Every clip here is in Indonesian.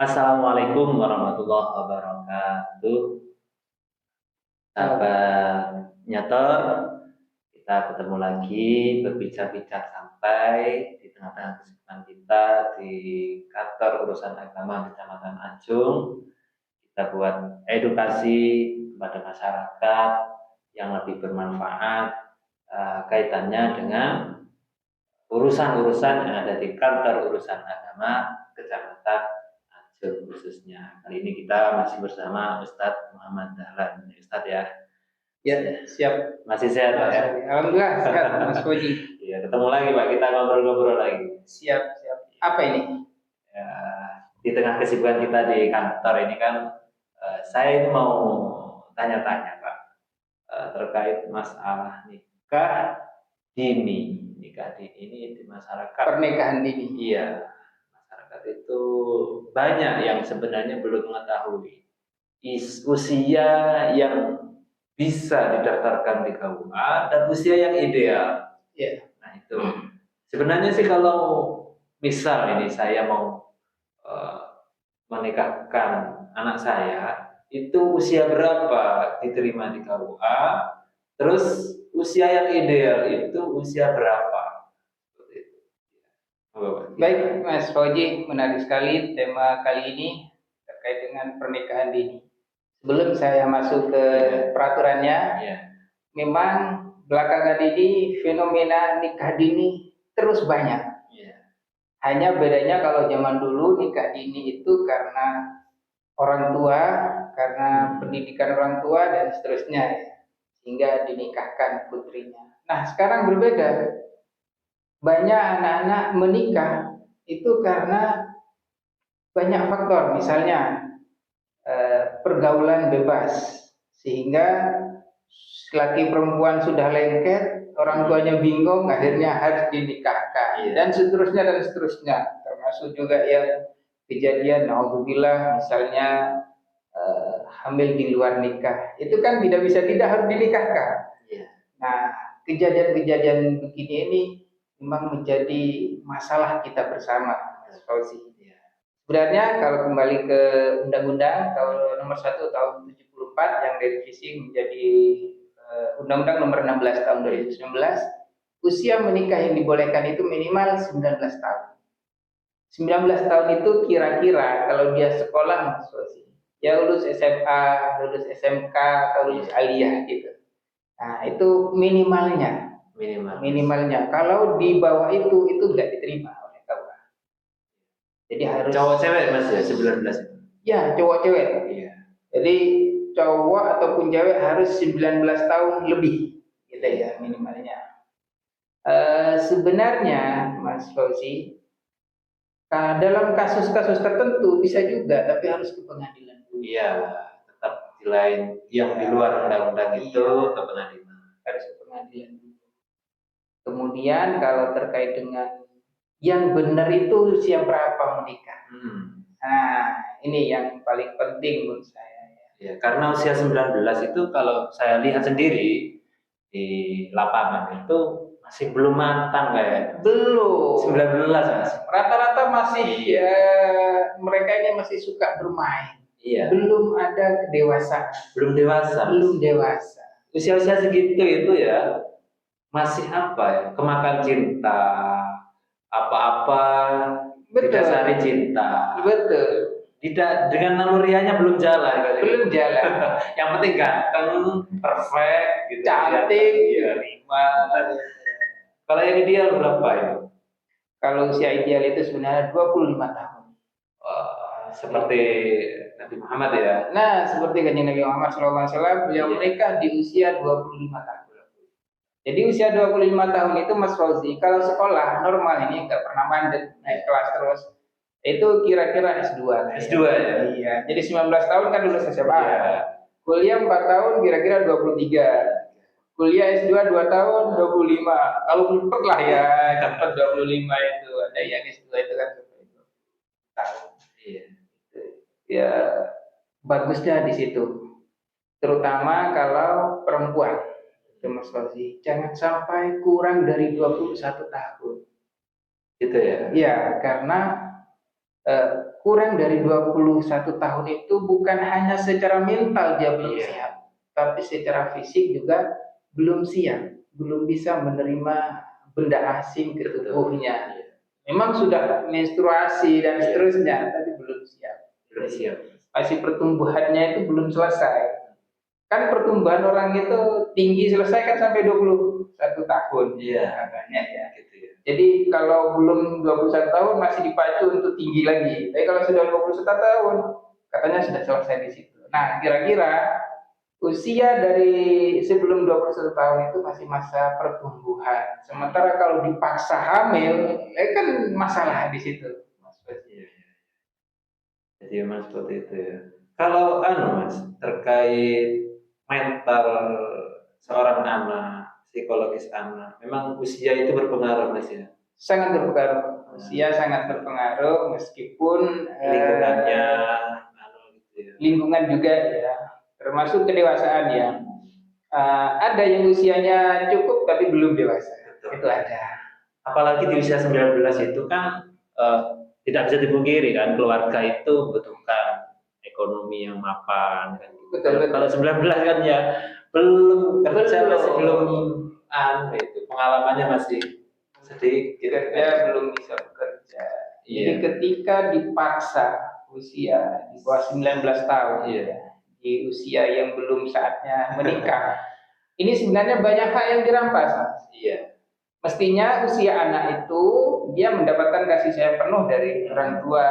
Assalamualaikum warahmatullahi wabarakatuh. Sahabat nyator, kita ketemu lagi berbincang-bincang santai di tengah-tengah kesibukan kita di kantor urusan agama Kecamatan Ajung. Kita buat edukasi kepada masyarakat yang lebih bermanfaat kaitannya dengan urusan-urusan yang ada di kantor urusan agama Kecamatan Ajung khususnya. Kali ini kita masih bersama Ustadz Muhammad Dahlan. Ustadz ya. Ya, siap. Masih sehat Pak ya? Alhamdulillah sehat Mas Koji. Iya, ketemu lagi Pak, kita ngobrol-ngobrol lagi. Siap. Apa ini? Ya, di tengah kesibukan kita di kantor ini kan, saya ini mau tanya-tanya Pak, terkait masalah nikah dini. Nikah dini ini di masyarakat. Pernikahan dini. Iya, masyarakat itu banyak yang sebenarnya belum mengetahui usia yang bisa didaftarkan di KUA dan usia yang ideal. Iya. Nah itu sebenarnya sih kalau misal ini saya mau menikahkan anak saya, itu usia berapa diterima di KUA, terus usia yang ideal itu usia berapa? Seperti itu. Baik Mas Fauji, menarik sekali tema kali ini terkait dengan pernikahan dini. Sebelum saya masuk ke peraturannya, memang belakangan ini fenomena nikah dini terus banyak. Hanya bedanya kalau zaman dulu nikah dini itu karena orang tua, karena pendidikan orang tua dan seterusnya, sehingga dinikahkan putrinya. Nah, sekarang berbeda. Banyak anak-anak menikah itu karena banyak faktor, misalnya pergaulan bebas, sehingga laki perempuan sudah lengket, orang tuanya bingung, akhirnya harus dinikahkan, dan seterusnya, termasuk juga yang kejadian, naudzubillah, misalnya hamil di luar nikah, itu kan tidak harus dinikahkan. Nah, kejadian-kejadian begini ini memang menjadi masalah kita bersama, Mas Fauzi. Sebenarnya kalau kembali ke Undang-Undang nomor 1 tahun 74 yang direvisi menjadi Undang-Undang nomor 16 tahun 2019, usia menikah yang dibolehkan itu minimal 19 tahun. 19 tahun itu kira-kira kalau dia sekolah, Mas Fauzi, ya lulus SMA, lulus SMK, atau lulus aliyah gitu. Nah, itu minimalnya. Kalau di bawah itu nggak diterima oleh KUA. Jadi harus cowok cewek Mas ya 19 itu. Ya, cowok cewek. Iya. Jadi cowok ataupun cewek harus 19 tahun lebih gitu ya minimalnya. Sebenarnya Mas Fauzi, dalam kasus-kasus tertentu bisa juga, tapi harus ke pengadilan dulu. Iya, tetap di lain yang di luar undang-undang itu ke pengadilan. Harus ke pengadilan dulu. Kemudian kalau terkait dengan yang benar itu usia berapa menikah? Nah, ini yang paling penting menurut saya. Ya, karena usia 19 itu kalau saya lihat sendiri di lapangan itu masih belum matang kayak. Belum. 19 Mas. Rata-rata masih mereka ini masih suka bermain. Iya. Belum ada kedewasaan. Belum dewasa. Usia-usia segitu itu ya masih apa ya? Kemakan cinta, apa-apa didasari cinta. Betul. Tidak, dengan nalurianya belum jalan. Yang penting ganteng, perfect, gitu, cantik, Kalau yang ideal berapa ya? Kalau usia ideal itu sebenarnya 25 tahun. Seperti Nabi Muhammad ya. Nah, seperti kanjeng Nabi Muhammad SAW, beliau menikah di usia 25 tahun. Jadi usia 25 tahun itu Mas Fauzi, kalau sekolah normal ini nggak pernah mandek, naik kelas terus, itu kira-kira S2 kan? S2 ya? Iya, jadi 19 tahun kan lulus SMA. Iya. Kuliah 4 tahun kira-kira 23. Kuliah S2 2 tahun 25. Kalau cepet lah ya, cepet 25 itu. Ada yang S2 itu kan tahun. Iya. Ya, bagusnya di situ. Terutama kalau perempuan. Mas Fauzi, jangan sampai kurang dari 21 tahun. Gitu ya? Ya, karena kurang dari 21 tahun itu bukan hanya secara mental dia belum Iya. siap, tapi secara fisik juga belum siap, belum bisa menerima benda asing ke Betul. tubuhnya. Iya. Memang sudah menstruasi dan Iya. seterusnya, tapi belum siap. Belum siap. Masih pertumbuhannya itu belum selesai. Kan pertumbuhan orang itu tinggi selesai kan sampai 21 tahun. Iya. Katanya ya. Gitu ya. Jadi kalau belum 21 tahun masih dipacu untuk tinggi lagi. Tapi kalau sudah 21 tahun, katanya sudah selesai di situ. Nah, kira-kira usia dari sebelum 21 tahun itu masih masa pertumbuhan. Sementara kalau dipaksa hamil, kan masalah di situ. Iya. Jadi memang seperti itu ya. Kalau Mas terkait mental seorang anak, psikologis anak, memang usia itu berpengaruh Mas ya. Sangat berpengaruh. Usia sangat berpengaruh meskipun Lingkungannya, gitu ya. lingkungan juga ya, termasuk kedewasaan ya. Ada yang usianya cukup tapi belum dewasa. Betul. Itu ada. Apalagi di usia 19 itu kan tidak bisa dipungkiri kan, keluarga itu membutuhkan ekonomi yang mapan kan. Betul. Kalau 19 kan ya belum kerja, Belum. masih belum itu pengalamannya masih sedikit Kerja belum bisa bekerja. Jadi Iya. ketika dipaksa usia di bawah 19 tahun Iya. ya, di usia yang belum saatnya menikah, ini sebenarnya banyak hak yang dirampas, Mas. Iya. Mestinya usia anak itu dia mendapatkan kasih sayang penuh dari orang tua,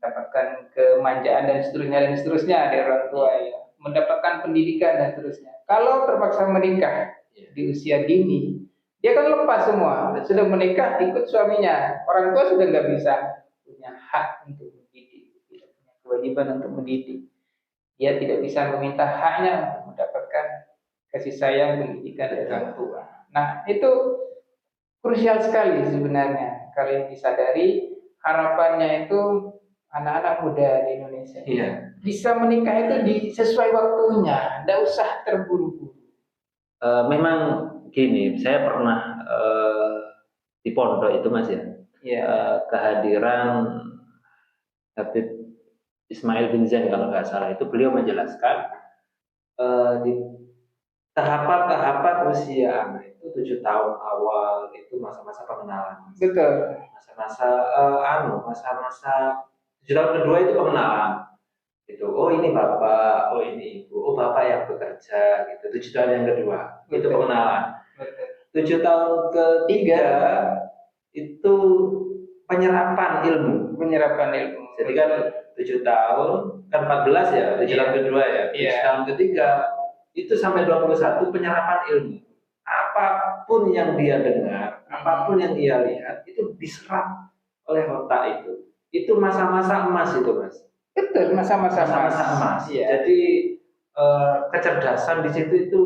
mendapatkan kemanjaan dan seterusnya dari orang tua ya, mendapatkan pendidikan dan seterusnya. Kalau terpaksa menikah di usia dini, dia kan lepas semua, sudah menikah ikut suaminya, orang tua sudah nggak bisa punya hak untuk mendidik, tidak punya kewajiban untuk mendidik. Dia tidak bisa meminta haknya untuk mendapatkan kasih sayang pendidikan dari orang tua. Nah, itu krusial sekali sebenarnya kalau disadari. Harapannya itu anak-anak muda di Indonesia bisa menikah itu sesuai waktunya, tidak usah terburu-buru. Memang gini, saya pernah di pondok itu Mas ya, kehadiran Habib Ismail bin Zain kalau nggak salah, itu beliau menjelaskan di tahapan-tahapan usia anak itu 7 tahun awal itu masa-masa pengenalan. Betul. Masa-masa masa-masa 7 tahun kedua itu pengenalan. Gitu. Oh ini bapak, oh ini ibu, oh bapak yang bekerja gitu. 7 tahun yang kedua itu pengenalan. 7 tahun ketiga itu penyerapan ilmu. Jadi kan 7 tahun kan 14 ya, 7 tahun kedua ya. 7 tahun ketiga itu sampai 21 penyerapan ilmu. Apapun yang dia dengar, apapun yang dia lihat itu diserap oleh otak itu. Itu masa-masa emas itu Mas. Betul, masa-masa emas. Iya. Jadi kecerdasan di situ itu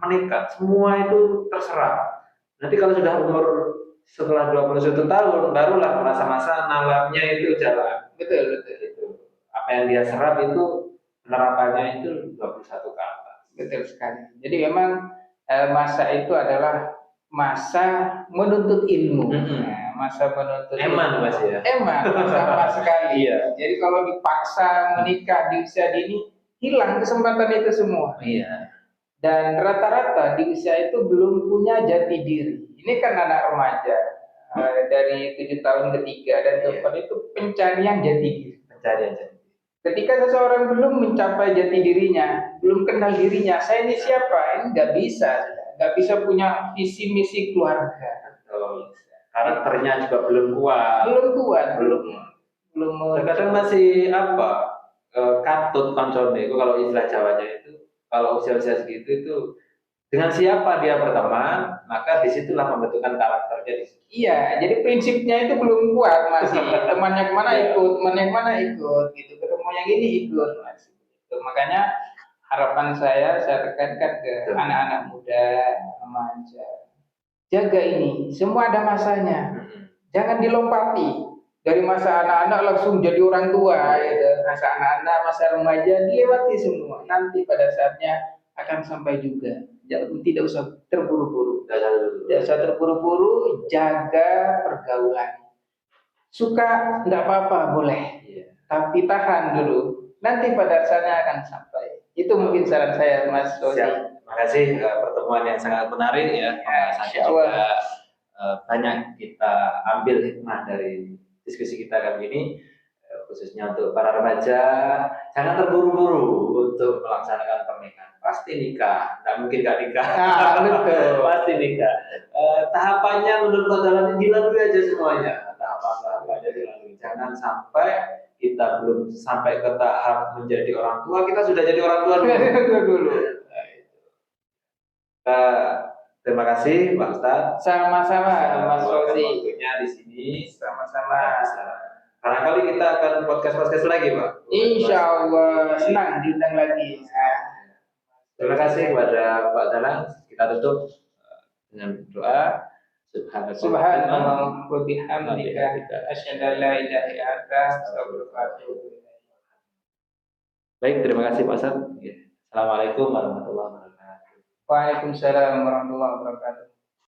meningkat, semua itu terserap. Nanti kalau sudah umur setelah 21 tahun barulah masa-masa nalarnya itu jalan. Betul. Itu. Apa yang dia serap itu penerapannya itu 21 ke atas. Betul sekali. Jadi memang masa itu adalah masa menuntut ilmu. Nah, masa menuntut eman ilmu. Mas ya. Masa sekali. Iya. Jadi kalau dipaksa menikah di usia dini, hilang kesempatan itu semua. Iya. Dan rata-rata di usia itu belum punya jati diri. Ini kan anak remaja dari 7 tahun ketiga dan keempat itu pencarian jati diri. Ketika seseorang belum mencapai jati dirinya, belum kenal dirinya, saya ini siapa? Ini nggak bisa punya visi misi keluarga. Karakternya juga belum kuat. Belum. Terkadang masih katut koncone itu kalau istilah Jawanya itu, kalau usia-usia segitu itu dengan siapa dia berteman, maka disitulah pembentukan karakternya di situ. Iya, jadi prinsipnya itu belum kuat masih. Temannya kemana ikut, gitu. Ketemu yang ini ikut masih. Gitu. Makanya harapan saya tekankan ke anak-anak muda, remaja. Jaga ini, semua ada masanya. Jangan dilompati. Dari masa anak-anak langsung jadi orang tua, gitu. Masa anak-anak, masa remaja dilewati semua. Nanti pada saatnya akan sampai juga. Tidak usah terburu-buru. Jaga pergaulan. suka enggak apa-apa, boleh. Iya. Tapi tahan dulu. Nanti pada saatnya akan sampai. Itu mungkin saran saya, Mas Fauzi. Siap. Terima kasih pertemuan yang sangat menarik ya. Pembahasannya Insya Allah. juga banyak kita ambil hikmah dari diskusi kita kali ini. Khususnya untuk para remaja, jangan terburu-buru untuk melaksanakan pernikahan. Pasti nikah, nggak mungkin nggak nikah. Nah, betul. Pasti nikah. Tahapannya menurut jalan dilalui aja semuanya. Tahapan-tahapannya dilalui. Jangan sampai kita belum sampai ke tahap menjadi orang tua, kita sudah jadi orang tua dulu. Nah, itu. Terima kasih Pak Ustadz. Sama-sama, Mas Fauzi. Waktunya di sini. Sama-sama. Barangkali kita akan podcast lagi, Pak. Insya Allah senang diundang lagi. Terima kasih kepada Pak Dalang. Kita tutup dengan doa. Subhanallah wa bihamdika asyhadu an la ilaha illa anta astaghfiruka wa atubu ilaik. Baik, terima kasih Pak Ustadz. Assalamualaikum warahmatullahi wabarakatuh. Waalaikumsalam warahmatullahi wabarakatuh.